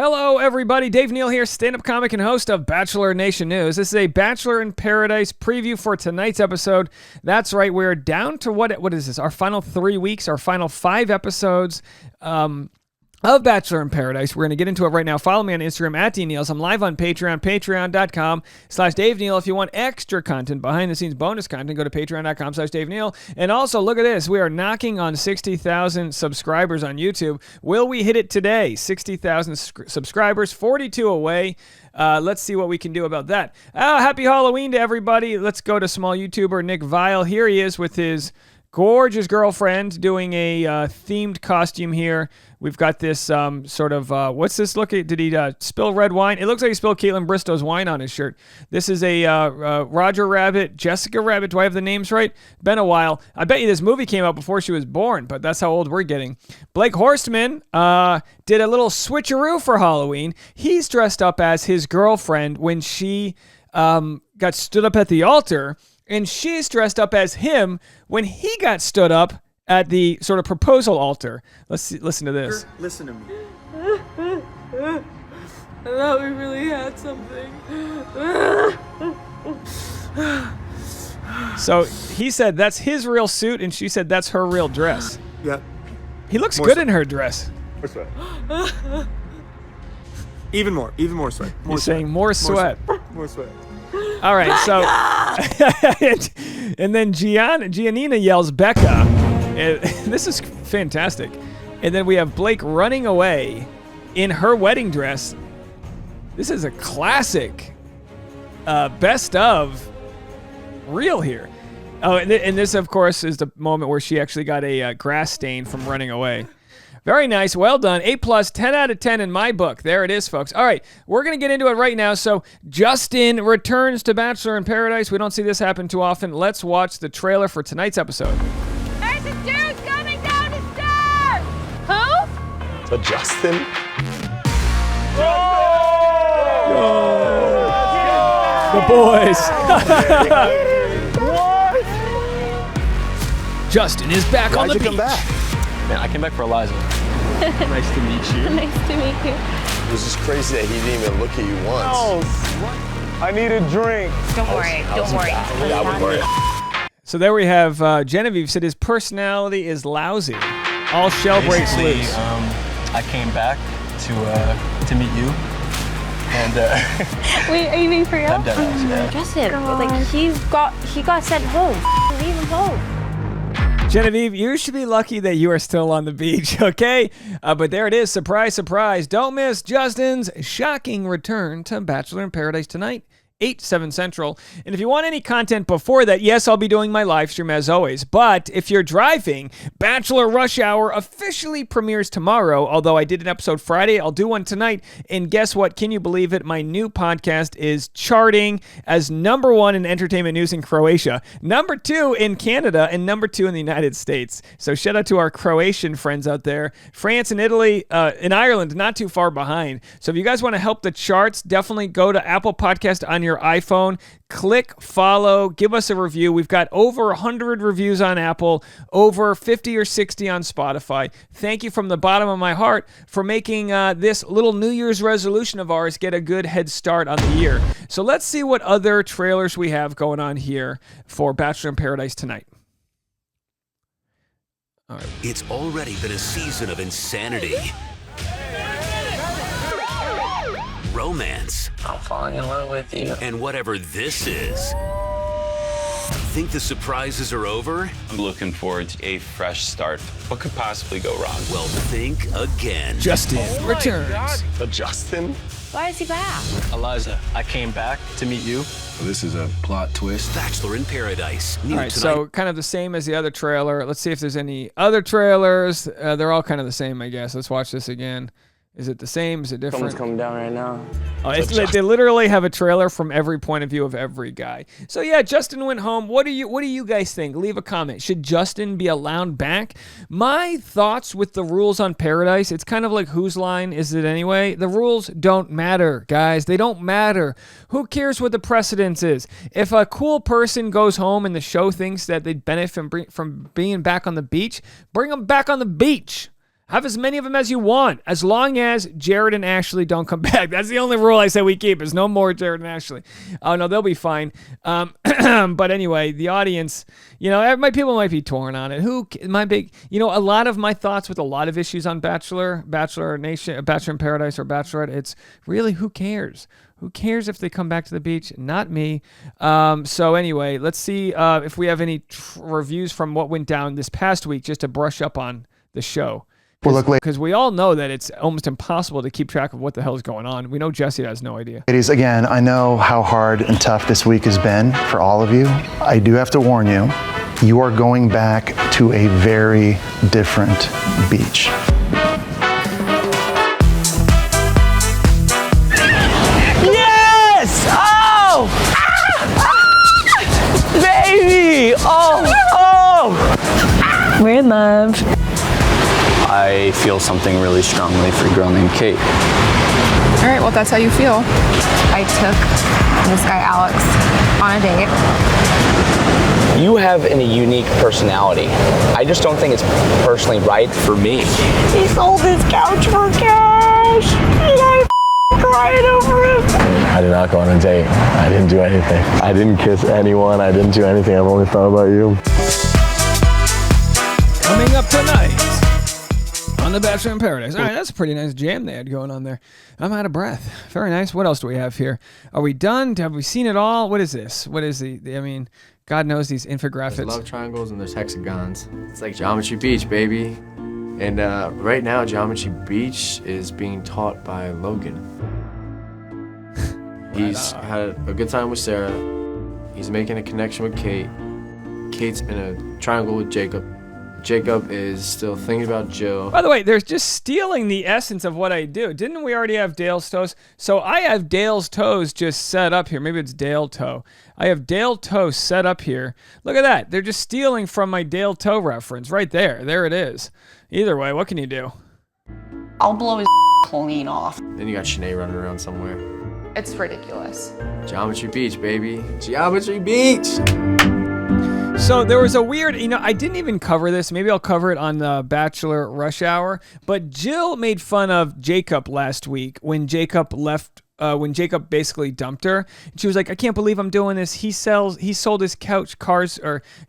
Hello, everybody. Dave Neal here, stand-up comic and host of Bachelor Nation News. This is a Bachelor in Paradise preview for tonight's episode. That's right. We're down to what is this? Our final 3 weeks, our final 5 episodes of Bachelor in Paradise. We're going to get into it right now. Follow me on Instagram at DNeals. I'm live on Patreon, patreon.com/Dave Neal. If you want extra content, behind-the-scenes bonus content, go to patreon.com/Dave Neal. And also, look at this. We are knocking on 60,000 subscribers on YouTube. Will we hit it today? 60,000 subscribers, 42 away. Let's see what we can do about that. Happy Halloween to everybody. Let's go to small YouTuber Nick Vile. Here he is with his gorgeous girlfriend doing a themed costume here. We've got this sort of, what's this look at? Did he spill red wine? It looks like he spilled Caitlin Bristow's wine on his shirt. This is a Roger Rabbit, Jessica Rabbit. Do I have the names right? Been a while. I bet you this movie came out before she was born, but that's how old we're getting. Blake Horstman did a little switcheroo for Halloween. He's dressed up as his girlfriend when she got stood up at the altar, and she's dressed up as him when he got stood up at the sort of proposal altar. Listen to this. Listen to me. I thought we really had something. So he said that's his real suit, and she said that's her real dress. Yeah. He looks good in her dress. More sweat. Even more sweat. He's saying more sweat. More sweat. All right, so and then Giannina yells Becca. This is fantastic. And then we have Blake running away in her wedding dress. This is a classic best of reel here. Oh, and this, of course, is the moment where she actually got a grass stain from running away. Very nice. Well done. A+, 10 out of 10 in my book. There it is, folks. All right, we're going to get into it right now. So Justin returns to Bachelor in Paradise. We don't see this happen too often. Let's watch the trailer for tonight's episode. There's a dude coming down the stairs! Who? So Justin? The boys. Justin is back on the beach. Why'd you come back? Man, I came back for Eliza. Nice to meet you. Nice to meet you. It was just crazy that he didn't even look at you once. I need a drink. Don't worry. I would worry. So there we have Genevieve said his personality is lousy. All shell breaks Basically, loose. I came back to meet you. And Wait, are you being for real? I'm dead ass, yeah. Justin, like he got sent home. Leave him home. Genevieve, you should be lucky that you are still on the beach, okay? But there it is. Surprise, surprise. Don't miss Justin's shocking return to Bachelor in Paradise tonight. 8, 7 Central. And if you want any content before that, yes, I'll be doing my live stream as always. But if you're driving, Bachelor Rush Hour officially premieres tomorrow. Although I did an episode Friday, I'll do one tonight. And guess what? Can you believe it? My new podcast is charting as #1 in entertainment news in Croatia, #2 in Canada, and #2 in the United States. So shout out to our Croatian friends out there. France and Italy and Ireland, not too far behind. So if you guys want to help the charts, definitely go to Apple Podcast on your iPhone, click follow, give us a review. We've got over 100 reviews on Apple, over 50 or 60 on Spotify. Thank you from the bottom of my heart for making this little New Year's resolution of ours get a good head start on the year. So let's see what other trailers we have going on here for Bachelor in Paradise tonight. All right. It's already been a season of insanity, romance, I'm falling in love with you. and whatever this is. Think the surprises are over? I'm looking forward to a fresh start. What could possibly go wrong? Well, think again. Justin returns. So Justin? Why is he back? Eliza, I came back to meet you. This is a plot twist. Bachelor in Paradise. New All right, tonight. so kind of the same as the other trailer. Let's see if there's any other trailers. They're all kind of the same, I guess. Let's watch this again. Is it the same? Is it different? Someone's coming down right now. Oh, they literally have a trailer from every point of view of every guy. So yeah, Justin went home. What do you guys think? Leave a comment. Should Justin be allowed back? My thoughts with the rules on Paradise, it's kind of like whose line is it anyway? The rules don't matter, guys. They don't matter. Who cares what the precedence is? If a cool person goes home and the show thinks that they'd benefit from being back on the beach, bring them back on the beach. Have as many of them as you want, as long as Jared and Ashley don't come back. That's the only rule I say we keep is no more Jared and Ashley. Oh, no, they'll be fine. But anyway, the audience, my people might be torn on it. A lot of my thoughts with a lot of issues on Bachelor Nation, Bachelor in Paradise or Bachelorette, it's really who cares? Who cares if they come back to the beach? Not me. So anyway, let's see if we have any reviews from what went down this past week, just to brush up on the show. Because we all know that it's almost impossible to keep track of what the hell is going on. We know Jesse has no idea. Ladies, again, I know how hard and tough this week has been for all of you. I do have to warn you, you are going back to a very different beach. Yes! Oh! Ah! Baby! Oh! We're in love. I feel something really strongly for a girl named Kate. All right, well, that's how you feel. I took this guy, Alex, on a date. You have a unique personality. I just don't think it's personally right for me. He sold his couch for cash! And I'm crying over him! I did not go on a date. I didn't do anything. I didn't kiss anyone. I didn't do anything. I've only thought about you. Coming up tonight on The Bachelor in Paradise. All right, that's a pretty nice jam they had going on there. I'm out of breath. Very nice. What else do we have here? Are we done? Have we seen it all? What is this? What is God knows these infographics. There's love triangles and there's hexagons. It's like Geometry Beach, baby. And right now, Geometry Beach is being taught by Logan. He's had a good time with Sarah. He's making a connection with Kate. Kate's in a triangle with Jacob. Jacob is still thinking about Jill. By the way, they're just stealing the essence of what I do. Didn't we already have Dale's toes? So I have Dale's toes just set up here. Maybe it's Dale toe. I have Dale toe set up here. Look at that. They're just stealing from my Dale toe reference right there. There it is. Either way, what can you do? I'll blow his clean off. Then you got Shanae running around somewhere. It's ridiculous. Geometry Beach, baby. Geometry Beach! So there was a weird, I didn't even cover this. Maybe I'll cover it on the Bachelor Rush Hour. But Jill made fun of Jacob last week when Jacob left. When Jacob basically dumped her, and she was like, "I can't believe I'm doing this." He sold his couch.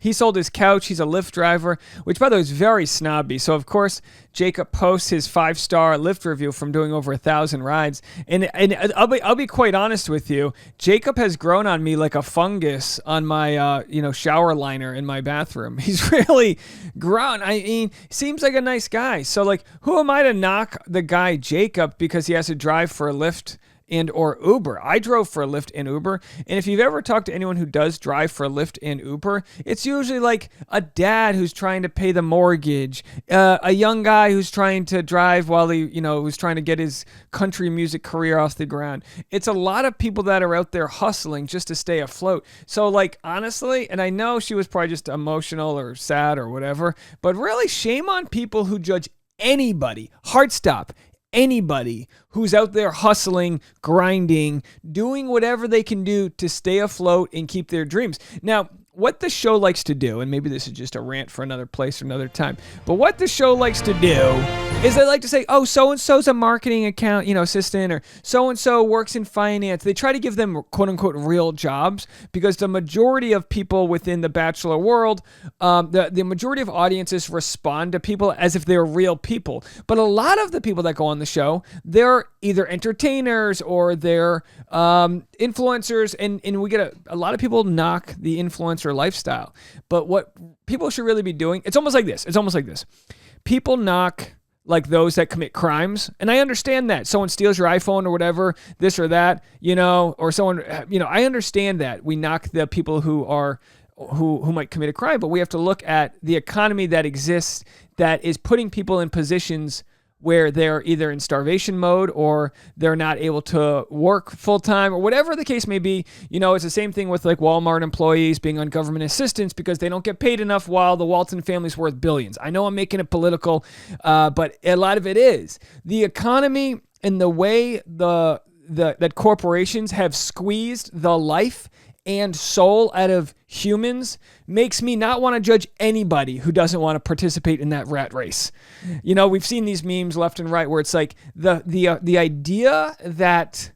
He sold his couch. He's a Lyft driver, which by the way is very snobby. So of course Jacob posts his 5-star Lyft review from doing over 1,000 rides. And I'll be quite honest with you. Jacob has grown on me like a fungus on my shower liner in my bathroom. He's really grown. I mean, seems like a nice guy. So like, who am I to knock the guy Jacob because he has to drive for a Lyft and or Uber? I drove for a Lyft and Uber, and if you've ever talked to anyone who does drive for a Lyft and Uber, it's usually like a dad who's trying to pay the mortgage, a young guy who's trying to drive while who's trying to get his country music career off the ground. It's a lot of people that are out there hustling just to stay afloat. So like, honestly, and I know she was probably just emotional or sad or whatever, but really shame on people who judge anybody, heart stop, anybody who's out there hustling, grinding, doing whatever they can do to stay afloat and keep their dreams. Now, what the show likes to do, and maybe this is just a rant for another place or another time, but what the show likes to do is they like to say, oh, so-and-so's a marketing account, assistant, or so-and-so works in finance. They try to give them quote-unquote real jobs because the majority of people within the Bachelor world, the majority of audiences respond to people as if they're real people. But a lot of the people that go on the show, they're either entertainers or they're influencers, and we get a lot of people knock the influencer lifestyle. But what people should really be doing, it's almost like this. People knock like those that commit crimes. And I understand that. Someone steals your iPhone or whatever, this or that, or someone, I understand that. We knock the people who might commit a crime, but we have to look at the economy that exists that is putting people in positions where they're either in starvation mode or they're not able to work full-time or whatever the case may be. It's the same thing with like Walmart employees being on government assistance because they don't get paid enough while the Walton family's worth billions. I know I'm making it political, but a lot of it is. The economy and the way that corporations have squeezed the life and soul out of humans makes me not want to judge anybody who doesn't want to participate in that rat race. You know, we've seen these memes left and right where it's like the idea that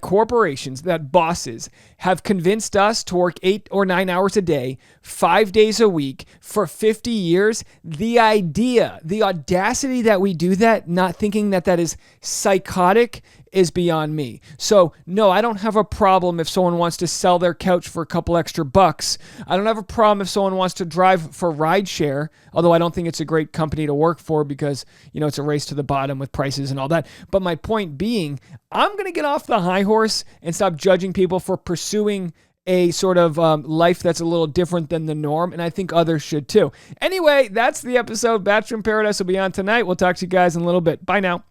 corporations, that bosses have convinced us to work 8 or 9 hours a day, 5 days a week for 50 years. The idea, the audacity that we do that, not thinking that that is psychotic, is beyond me. So no, I don't have a problem if someone wants to sell their couch for a couple extra bucks. I don't have a problem if someone wants to drive for rideshare, although I don't think it's a great company to work for because, you know, it's a race to the bottom with prices and all that. But my point being, I'm going to get off the high horse and stop judging people for pursuing a sort of life that's a little different than the norm, and I think others should too. Anyway, that's the episode. Bachelor in Paradise will be on tonight. We'll talk to you guys in a little bit. Bye now.